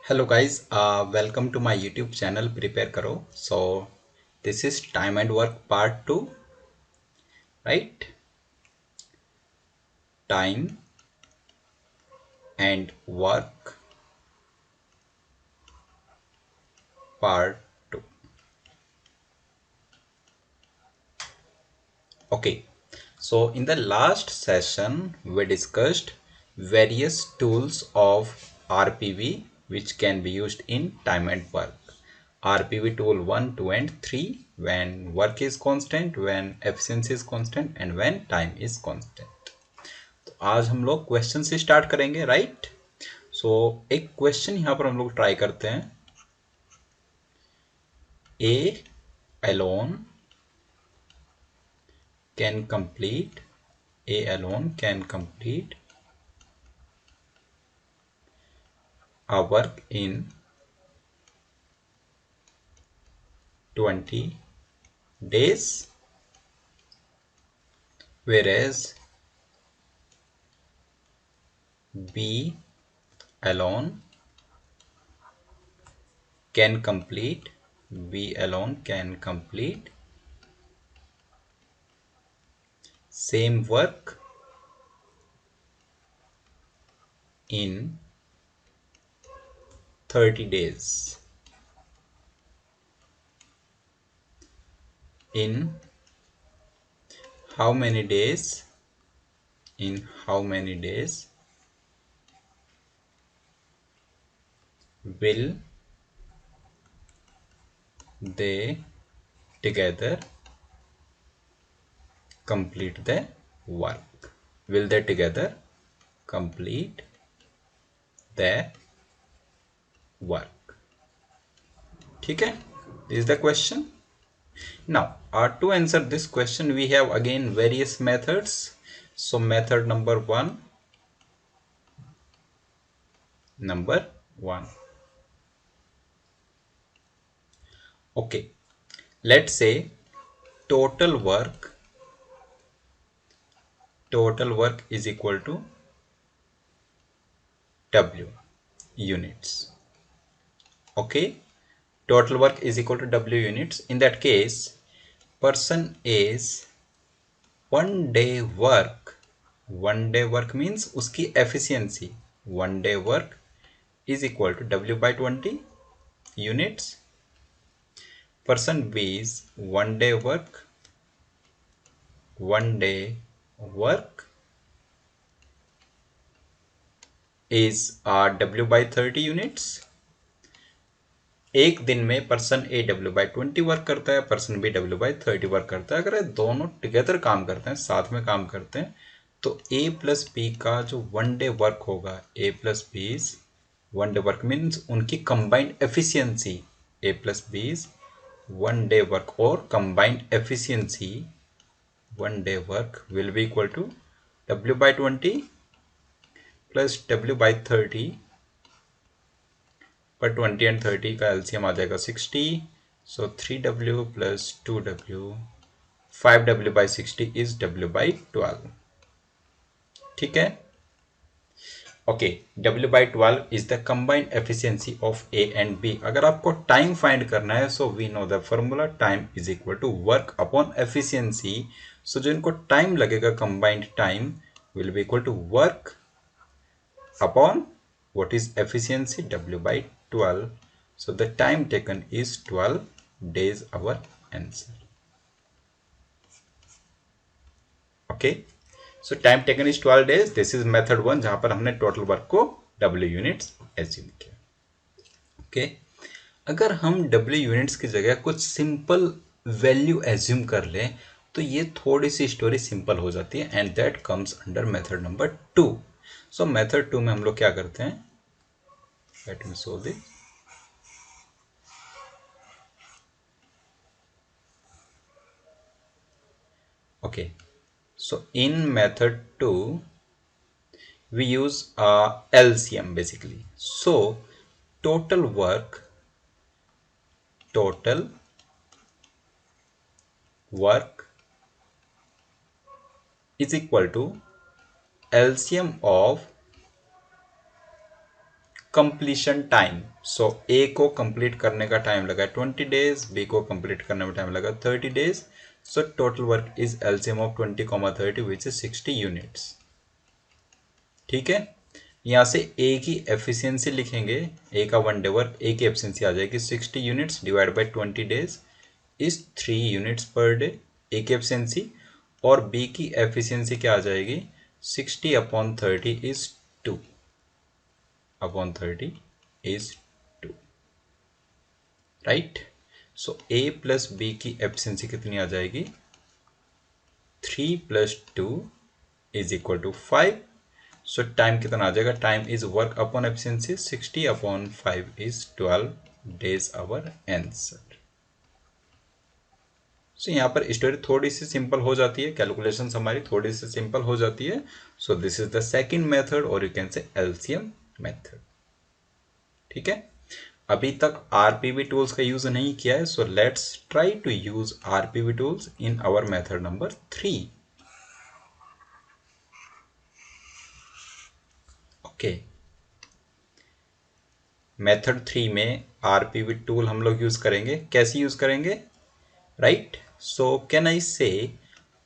Hello guys, welcome to my YouTube channel Prepare Karo. So this is time and work part 2, right? Time and work part 2. Okay, so in the last session we discussed various tools of RPV which can be used in time and work. RPV tool 1, 2 and 3 when work is constant, when efficiency is constant and when time is constant. तो आज हम लोग question से start करेंगे, right? सो एक question यहां पर हम लोग ट्राई करते हैं. A alone can complete a work in 20 days, whereas B alone can complete same work in 30 days. In how many days? Will they together complete the work? Will they together complete the work? ठीक है? This is the question. Now, to answer this question, we have again various methods. So, method number one. Okay, let's say total work is equal to W units. Okay, total work is equal to W units. In that case, person A's one day work means उसकी efficiency, one day work is equal to W by 20 units. Person B's one day work is W by 30 units. एक दिन में person A W by 20 work करता है, person B W by 30 work करता है. अगर ये दोनों टुगेदर काम करते हैं, साथ में काम करते हैं, तो ए प्लस बी का जो वन डे वर्क होगा, A plus B's one day work means उनकी combined efficiency, A plus B's one day work और combined efficiency one day work will be equal to W by 20 plus W by 30, पर 20 and 30 का LCM आ जाएगा 60. So 3W plus 2W 5W by 60 is W by 12. ठीक है? Okay, W by 12 is the combined efficiency of A and B. अगर आपको time find करना है, so we know the formula time is equal to work upon efficiency. So जो इनको time लगेगा, combined time will be equal to work upon what is efficiency, W by 12. So the time taken is 12 days, our answer. Okay, so time taken is 12 days. This is method 1 जहां पर हमने total work को W units assume किया. Okay, अगर हम W units की जगह कुछ simple value assume कर लें, तो ये थोड़ी सी स्टोरी सिंपल हो जाती है, and that comes under method number 2. So method 2 में हम लोग क्या करते हैं, let me show this. Okay, so in method 2 we use LCM basically. So total work is equal to LCM of completion time. So A को complete करने का time लगा 20 डेज, बी को कंप्लीट करने में टाइम लगा 30 days. So total work is LCM of 20, 30 which is 60 units. ठीक है, यहाँ से ए की एफिशिएंसी लिखेंगे, ए का 1 डे वर्क, ए की एफिशिएंसी आ जाएगी 60 units divide by 20 days is 3 units per day, A की एफिशिएंसी। और बी की एफिशिएंसी क्या आ जाएगी, 60/30 is 2 upon 30 is 2, right. So A plus B की एफिशिएंसी कितनी आ जाएगी, 3 + 2 is equal to 5। So time कितना आ जाएगा, time is work upon efficiency, 60/5 is 12 days our answer. So यहाँ पर स्टोरी थोड़ी सी सिंपल हो जाती है, कैलकुलेशन हमारी थोड़ी सी सिंपल हो जाती है। So this is the second method और you can say LCM method. ठीक है, अभी तक आरपीवी टूल्स का यूज नहीं किया है, so let's try to use RPV tools in our method number 3। Okay, method 3 में आरपीवी टूल हम लोग यूज करेंगे। कैसे यूज करेंगे, राइट। सो कैन आई से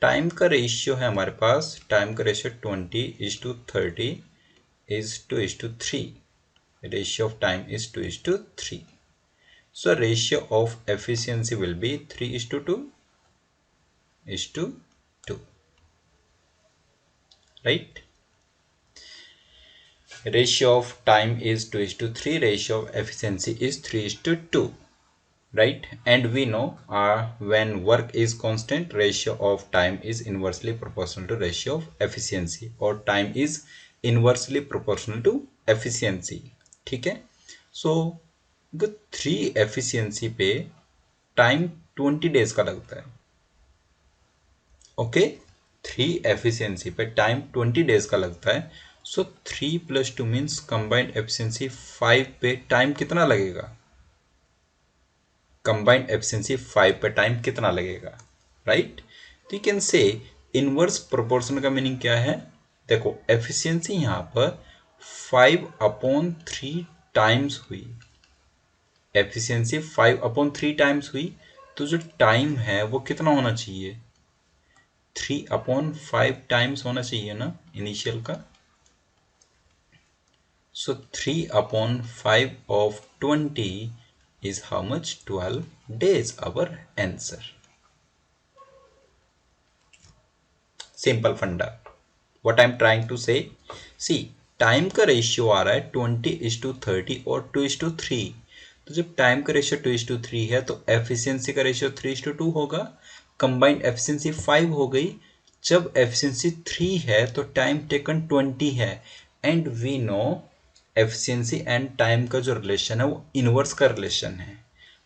टाइम का रेशियो है हमारे पास, टाइम का ratio 20:30 is 2:3, ratio of time is 2:3। So ratio of efficiency will be 3:2, right? Ratio of time is 2:3, ratio of efficiency is 3:2, right? And we know when work is constant, ratio of time is inversely proportional to ratio of efficiency, or time is inversely proportional to efficiency। ठीक है, so 3 efficiency पे time 20 days का लगता है। Okay, 3 efficiency पे time 20 days का लगता है। सो 3 + 2 मीन्स कंबाइंड एफिशिएंसी 5 पे टाइम कितना लगेगा, कंबाइंड एफिशिएंसी 5 पे टाइम कितना लगेगा, राइट। तो यू कैन से इनवर्स प्रोपोर्शन का मीनिंग क्या है, देखो एफिशिएंसी यहाँ पर 5/3 टाइम्स हुई, एफिशिएंसी 5/3 टाइम्स हुई, तो जो टाइम है वो कितना होना चाहिए, 3/5 टाइम्स होना चाहिए ना इनिशियल का। सो 3/5 of 20 is how much, 12 days, our answer। Simple funda, what I am trying to say, see time का रेशियो आ रहा है 20:30 और 2:3। तो जब टाइम का रेशियो 2:3 है तो एफिशिएंसी का रेशियो 3:2 होगा, कंबाइंड एफिशिएंसी 5 हो गई। जब एफिशिएंसी 3 है तो टाइम टेकन 20 है, and we know efficiency and time का जो रिलेशन है वो इनवर्स का रिलेशन है।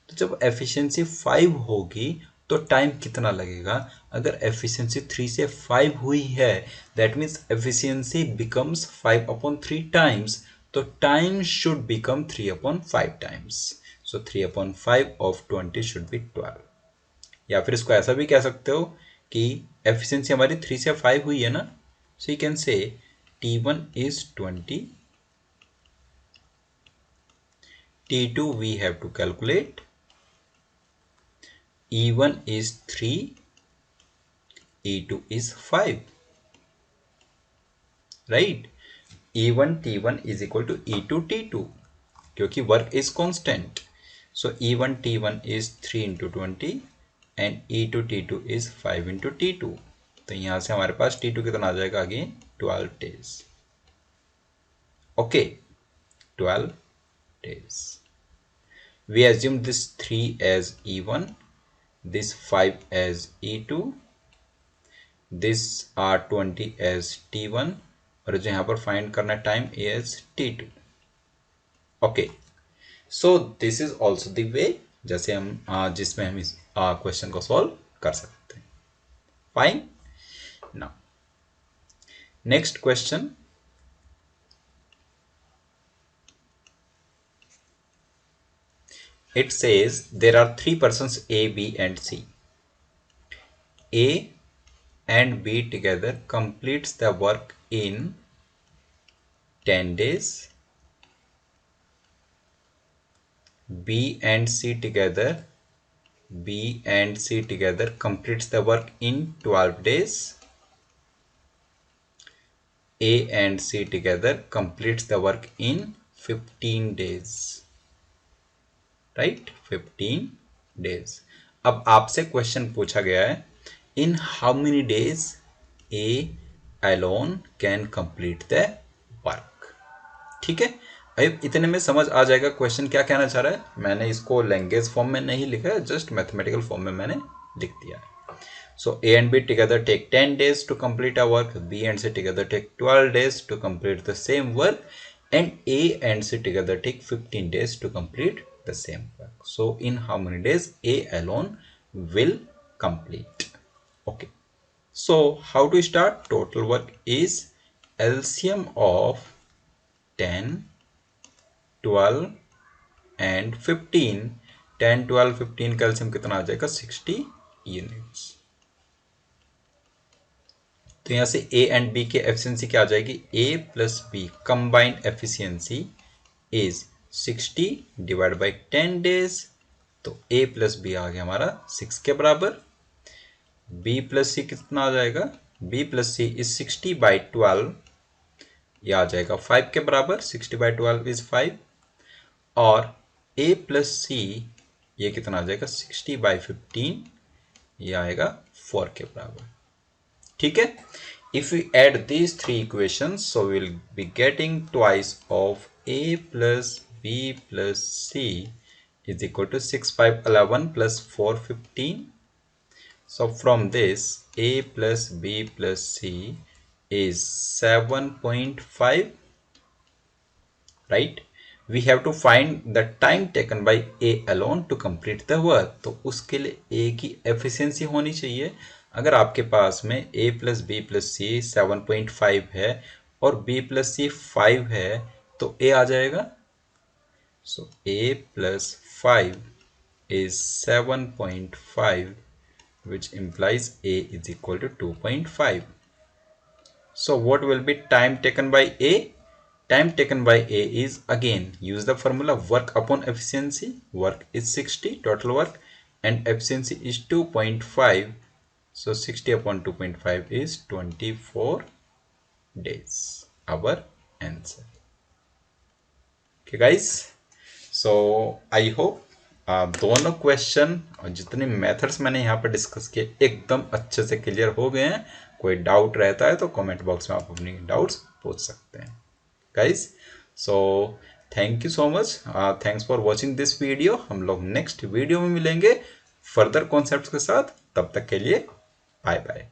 तो जब एफिशिएंसी 5 होगी तो टाइम कितना लगेगा, अगर एफिशिएंसी 3 से 5 हुई है that means efficiency becomes 5/3 times, तो time should become 3/5 times. So 3/5 of 20 should be 12। या फिर इसको ऐसा भी कह सकते हो कि एफिशिएंसी हमारी 3 से 5 हुई है ना, सो यू कैन से T1 is 20, T2 we have to calculate, E1 is 3, E2 is 5, right? E1 T1 is equal to E2 T2 क्योंकि work is constant. So E1 T1 is 3 × 20 and E2 T2 is 5 × T2। तो यहां से हमारे पास T2 कितना आ जाएगा, again 12 days. Okay, 12 days। We assume this 3 as E1, this 5 as E2, this R20 as T1, और जो यहाँ पर फाइंड करना time as T2। Okay, so this is also the way जैसे हम जिसमें हम इस क्वेश्चन को सॉल्व कर सकते हैं। Fine, now next question, it says there are 3 persons A, B and C. A and B together completes the work in 10 days, B and C together completes the work in 12 days. A and C together completes the work in 15 days. Right 15 days. अब आपसे question पूछा गया है in how many days A alone can complete the work. ठीक है, अब इतने में समझ आ जाएगा क्वेश्चन क्या कहना चाह रहा है। मैंने इसको लैंग्वेज फॉर्म में नहीं लिखा है, जस्ट मैथमेटिकल फॉर्म में मैंने लिख दिया है। So A and B together take 10 days to complete a work. B and C together take 12 days to complete the same work. And A and C together take 15 days to complete the same work. So in how many days A alone will complete? Okay. So how to start? Total work is LCM of 10, 12 and 15. 10, 12, 15 का LCM कितना आ जाएगा? 60 units. तो यहाँ से A and B के efficiency क्या आ जाएगी? A plus B combined efficiency is 60 divide by 10 days. तो ए प्लस बी आ गया हमारा 6 के बराबर। बी प्लस सी कितना आ जाएगा? B plus C is 60 by 12, यह आ जाएगा 5 के बराबर। 60 बाई 12 इज 5। और ए प्लस सी ये कितना आ जाएगा? 60 बाई 15, यह आएगा 4 के बराबर। ठीक है, if we add these three equations, so we will be getting twice of a plus b plus c is equal to 6, 5, 11 plus 4, 15. So from this a plus b plus c is 7.5, right? We have to find the time taken by a alone to complete the work. तो उसके लिए a की efficiency होनी चाहिए। अगर आपके पास में a plus B plus सी 7.5 है और b प्लस सी 5 है तो a आ जाएगा। सो a plus 5 is 7.5 which implies a is equal to 2.5. So what will be time taken by a? Time taken by a is, again use the formula work upon efficiency. Work is 60 total work and efficiency is 2.5. So 60 upon 2.5 is 24 days. Our answer. Okay guys, so I hope दोनों question और जितने methods मैंने यहाँ पर discuss किए एकदम अच्छे से क्लियर हो गए हैं। कोई डाउट रहता है तो कमेंट बॉक्स में आप अपनी डाउट्स पूछ सकते हैं guys. So thank you so much, thanks for watching this video. हम लोग नेक्स्ट वीडियो में मिलेंगे फर्दर कॉन्सेप्ट्स के साथ। तब तक के लिए बाय बाय।